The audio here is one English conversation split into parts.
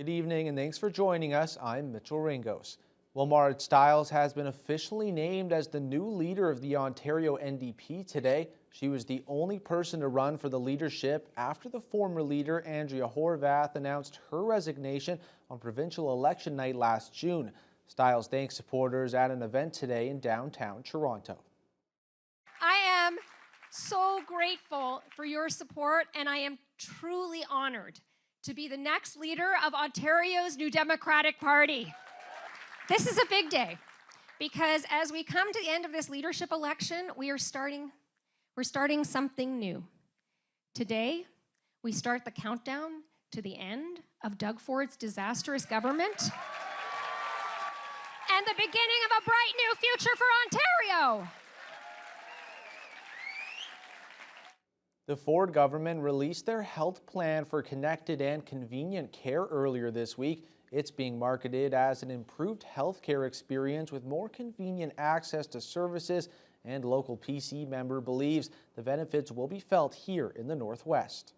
Good evening and thanks for joining us. I'm Mitchell Ringos. Well, Marit Stiles has been officially named as the new leader of the Ontario NDP today. She was the only person to run for the leadership after the former leader, Andrea Horwath, announced her resignation on provincial election night last June. Stiles thanked supporters at an event today in downtown Toronto. I am so grateful for your support, and I am truly honored to be the next leader of Ontario's New Democratic Party. This is a big day because as we come to the end of this leadership election, we're starting something new. Today, we start the countdown to the end of Doug Ford's disastrous government and the beginning of a bright new future for Ontario. The Ford government released their health plan for connected and convenient care earlier this week. It's being marketed as an improved healthcare experience with more convenient access to services, and local PC member believes the benefits will be felt here in the Northwest.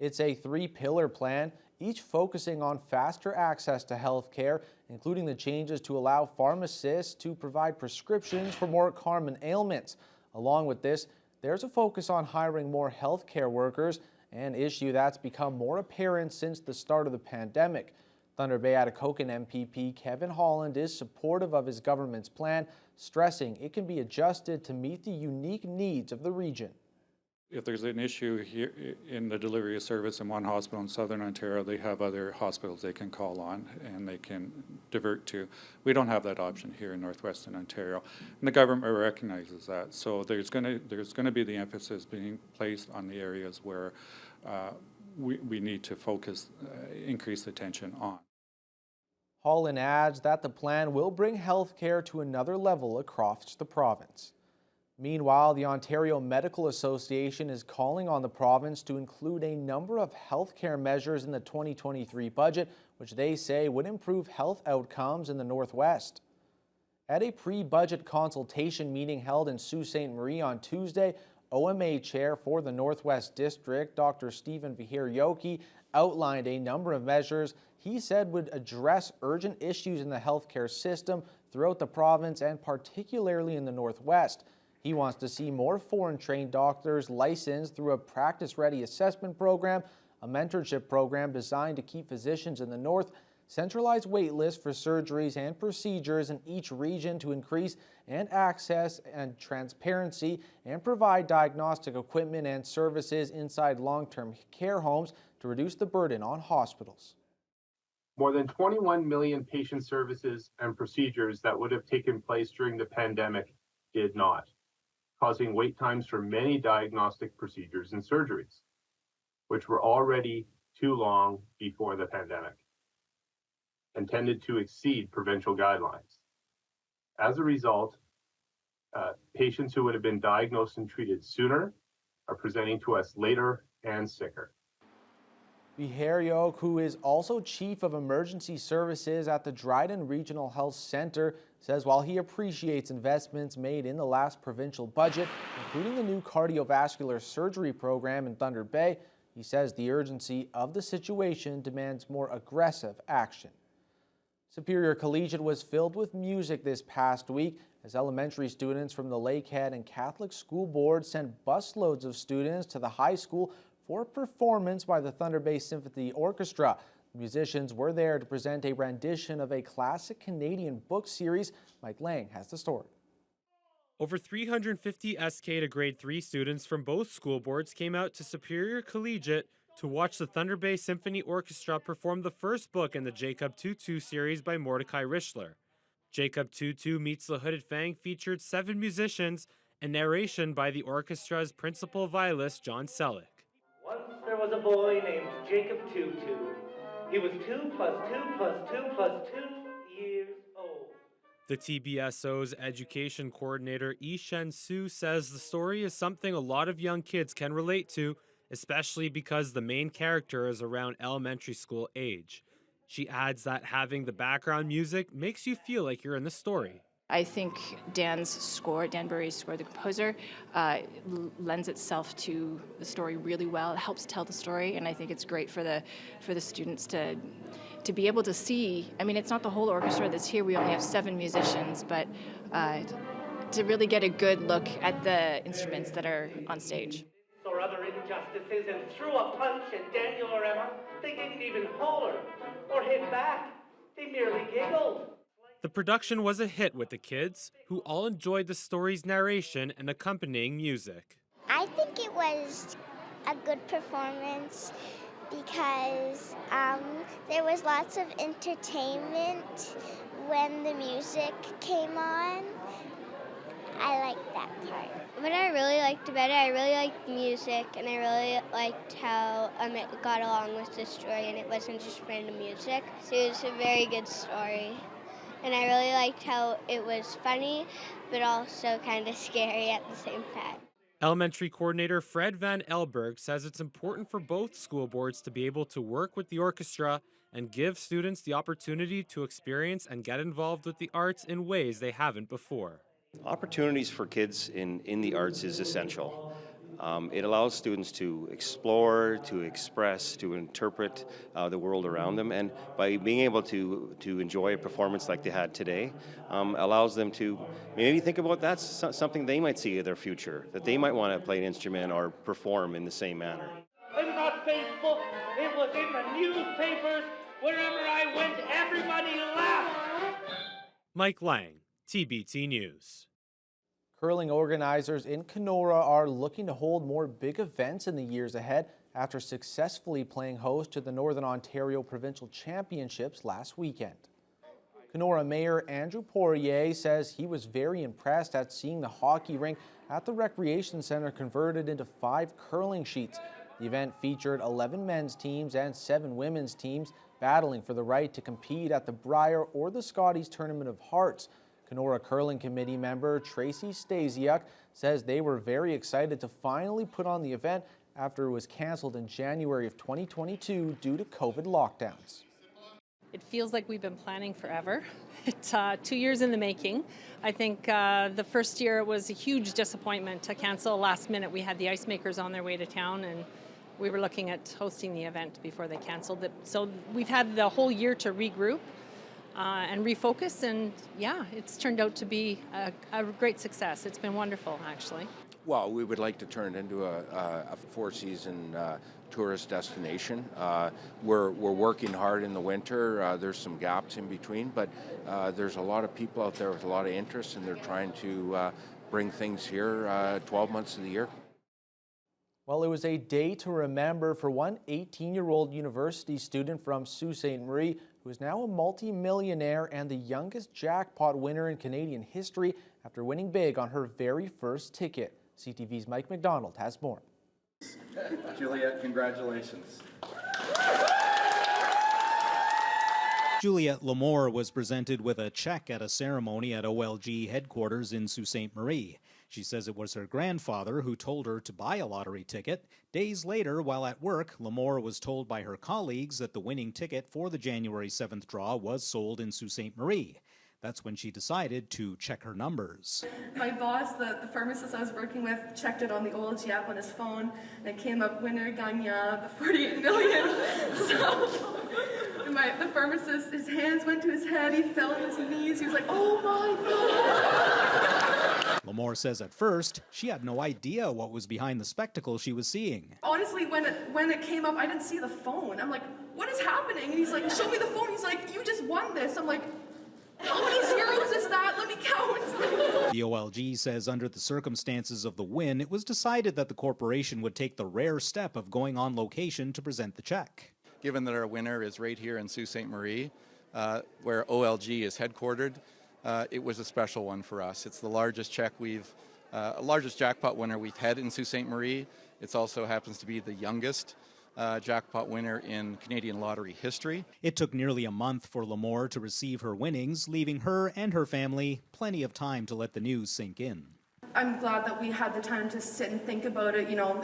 It's a three-pillar plan, each focusing on faster access to healthcare, including the changes to allow pharmacists to provide prescriptions for more common ailments. Along with this, there's a focus on hiring more healthcare workers, an issue that's become more apparent since the start of the pandemic. Thunder Bay Atikokan MPP Kevin Holland is supportive of his government's plan, stressing it can be adjusted to meet the unique needs of the region. If there's an issue here in the delivery of service in one hospital in Southern Ontario, they have other hospitals they can call on and they can divert to. We don't have that option here in Northwestern Ontario, and the government recognizes that. So there's going to be the emphasis being placed on the areas where we need to focus, increase attention on. Holland adds that the plan will bring health care to another level across the province. Meanwhile, the Ontario Medical Association is calling on the province to include a number of healthcare measures in the 2023 budget, which they say would improve health outcomes in the Northwest. At a pre-budget consultation meeting held in Sault Ste. Marie on Tuesday, OMA Chair for the Northwest District, Dr. Stephen Vihir-Yoki, outlined a number of measures he said would address urgent issues in the healthcare system throughout the province and particularly in the Northwest. He wants to see more foreign-trained doctors licensed through a practice-ready assessment program, a mentorship program designed to keep physicians in the North, centralized wait lists for surgeries and procedures in each region to increase access and transparency, and provide diagnostic equipment and services inside long-term care homes to reduce the burden on hospitals. More than 21 million patient services and procedures that would have taken place during the pandemic did not, causing wait times for many diagnostic procedures and surgeries, which were already too long before the pandemic and tended to exceed provincial guidelines. As a result, patients who would have been diagnosed and treated sooner are presenting to us later and sicker. Vihir-Yoki, who is also Chief of Emergency Services at the Dryden Regional Health Centre, says while he appreciates investments made in the last provincial budget, including the new cardiovascular surgery program in Thunder Bay, he says the urgency of the situation demands more aggressive action. Superior Collegiate was filled with music this past week as elementary students from the Lakehead and Catholic School Board sent busloads of students to the high school for a performance by the Thunder Bay Symphony Orchestra. The musicians were there to present a rendition of a classic Canadian book series. Mike Lang has the story. Over 350 SK to grade 3 students from both school boards came out to Superior Collegiate to watch the Thunder Bay Symphony Orchestra perform the first book in the Jacob Tutu series by Mordecai Richler. Jacob Tutu Meets the Hooded Fang featured 7 musicians and narration by the orchestra's principal violist, John Selleck. Once there was a boy named Jacob Tutu. He was 2 plus 2 plus 2 plus 2 years old. The TBSO's education coordinator, Ishen Su, says the story is something a lot of young kids can relate to, especially because the main character is around elementary school age. She adds that having the background music makes you feel like you're in the story. I think Dan Burry's score, the composer, lends itself to the story really well. It helps tell the story, and I think it's great for the students to be able to see. I mean, it's not the whole orchestra that's here. We only have 7 musicians, but to really get a good look at the instruments that are on stage. Or other injustices and threw a punch at Daniel or Emma. They didn't even holler or hit back. They merely giggled. The production was a hit with the kids, who all enjoyed the story's narration and accompanying music. I think it was a good performance because there was lots of entertainment when the music came on. I liked that part. What I really liked about it, I really liked the music, and I really liked how it got along with the story, and it wasn't just random music. So it was a very good story. And I really liked how it was funny, but also kind of scary at the same time. Elementary coordinator Fred Van Elberg says it's important for both school boards to be able to work with the orchestra and give students the opportunity to experience and get involved with the arts in ways they haven't before. Opportunities for kids in the arts is essential. It allows students to explore, to express, to interpret the world around them, and by being able to enjoy a performance like they had today, allows them to maybe think about that's something they might see in their future, that they might want to play an instrument or perform in the same manner. It was on Facebook, it was in the newspapers, wherever I went, everybody laughed. Mike Lang, TBT News. Curling organizers in Kenora are looking to hold more big events in the years ahead after successfully playing host to the Northern Ontario Provincial Championships last weekend. Kenora Mayor Andrew Poirier says he was very impressed at seeing the hockey rink at the Recreation Center converted into 5 curling sheets. The event featured 11 men's teams and 7 women's teams battling for the right to compete at the Brier or the Scotties Tournament of Hearts. Kenora Curling Committee member Tracy Stasiuk says they were very excited to finally put on the event after it was canceled in January of 2022 due to COVID lockdowns. It feels like we've been planning forever. It's 2 years in the making. I think the first year it was a huge disappointment to cancel last minute. We had the ice makers on their way to town, and we were looking at hosting the event before they canceled it. So we've had the whole year to regroup and refocus, and yeah, it's turned out to be a great success. It's been wonderful, actually. Well, we would like to turn it into a 4-season tourist destination. We're working hard in the winter. There's some gaps in between, but there's a lot of people out there with a lot of interest, and they're trying to bring things here 12 months of the year. Well, it was a day to remember for one 18-year-old university student from Sault Ste. Marie who is now a multi-millionaire and the youngest jackpot winner in Canadian history after winning big on her very first ticket. CTV's Mike McDonald has more. Juliet, congratulations. Juliet Lamore was presented with a check at a ceremony at OLG headquarters in Sault Ste. Marie. She says it was her grandfather who told her to buy a lottery ticket. Days later, while at work, Lamore was told by her colleagues that the winning ticket for the January 7th draw was sold in Sault Ste. Marie. That's when she decided to check her numbers. My boss, the pharmacist I was working with, checked it on the OLG app on his phone, and it came up winner gagnant, the 48 million. So the pharmacist, his hands went to his head, he fell on his knees, he was like, oh my God. Lamore says at first, she had no idea what was behind the spectacle she was seeing. Honestly, when it came up, I didn't see the phone. I'm like, what is happening? And he's like, show me the phone. He's like, you just won this. I'm like, how many zeros is that? Let me count. The OLG says under the circumstances of the win, it was decided that the corporation would take the rare step of going on location to present the check. Given that our winner is right here in Sault Ste. Marie, where OLG is headquartered, it was a special one for us. It's the largest check largest jackpot winner we've had in Sault Ste. Marie. It also happens to be the youngest jackpot winner in Canadian lottery history. It took nearly a month for Lamore to receive her winnings, leaving her and her family plenty of time to let the news sink in. I'm glad that we had the time to sit and think about it. You know,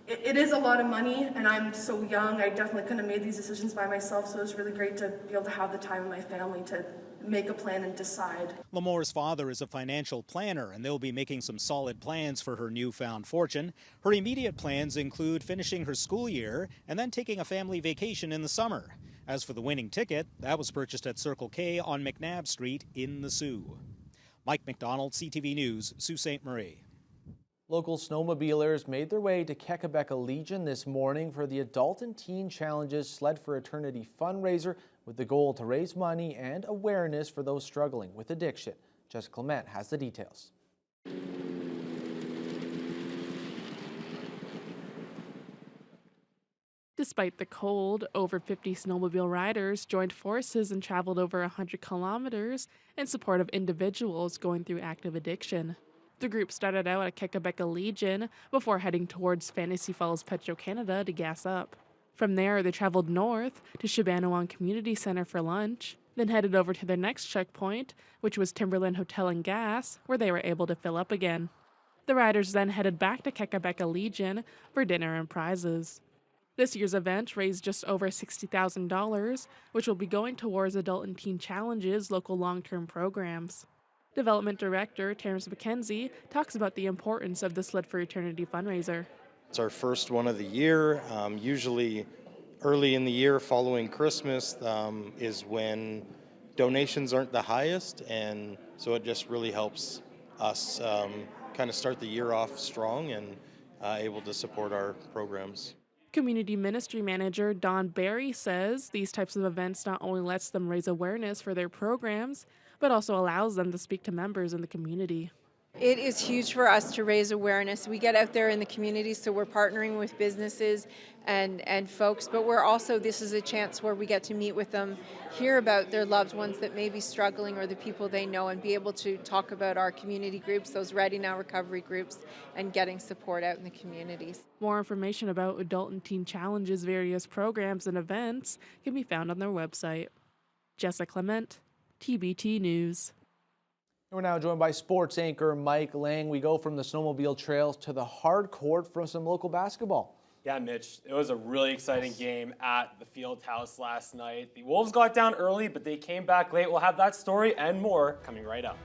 it is a lot of money, and I'm so young. I definitely couldn't have made these decisions by myself, so it was really great to be able to have the time in my family to make a plan and decide. Lamore's father is a financial planner, and they'll be making some solid plans for her newfound fortune. Her immediate plans include finishing her school year and then taking a family vacation in the summer. As for the winning ticket, that was purchased at Circle K on McNabb Street in the Sioux. Mike McDonald, CTV News, Sault Ste. Marie. Local snowmobilers made their way to Quebec Legion this morning for the Adult and Teen Challenges Sled for Eternity fundraiser with the goal to raise money and awareness for those struggling with addiction. Jessica Clement has the details. Despite the cold, over 50 snowmobile riders joined forces and traveled over 100 kilometers in support of individuals going through active addiction. The group started out at Quebec Legion before heading towards Fantasy Falls, Petro-Canada to gas up. From there, they traveled north to Chibanawan Community Center for lunch, then headed over to their next checkpoint, which was Timberland Hotel and Gas, where they were able to fill up again. The riders then headed back to Quebec Legion for dinner and prizes. This year's event raised just over $60,000, which will be going towards Adult and Teen Challenges local long-term programs. Development Director Terrence McKenzie talks about the importance of the Sled for Eternity fundraiser. It's our first one of the year. Usually early in the year following Christmas is when donations aren't the highest, and so it just really helps us kind of start the year off strong and able to support our programs. Community Ministry Manager Don Barry says these types of events not only lets them raise awareness for their programs, but also allows them to speak to members in the community. It is huge for us to raise awareness. We get out there in the community, so we're partnering with businesses and folks, but we're also, this is a chance where we get to meet with them, hear about their loved ones that may be struggling or the people they know, and be able to talk about our community groups, those Ready Now recovery groups, and getting support out in the communities. More information about Adult and Teen Challenges' various programs and events can be found on their website. Jessica Clement, TBT News. We're now joined by sports anchor Mike Lang. We go from the snowmobile trails to the hard court for some local basketball. Yeah, Mitch, it was a really exciting game at the Fieldhouse last night. The Wolves got down early, but they came back late. We'll have that story and more coming right up.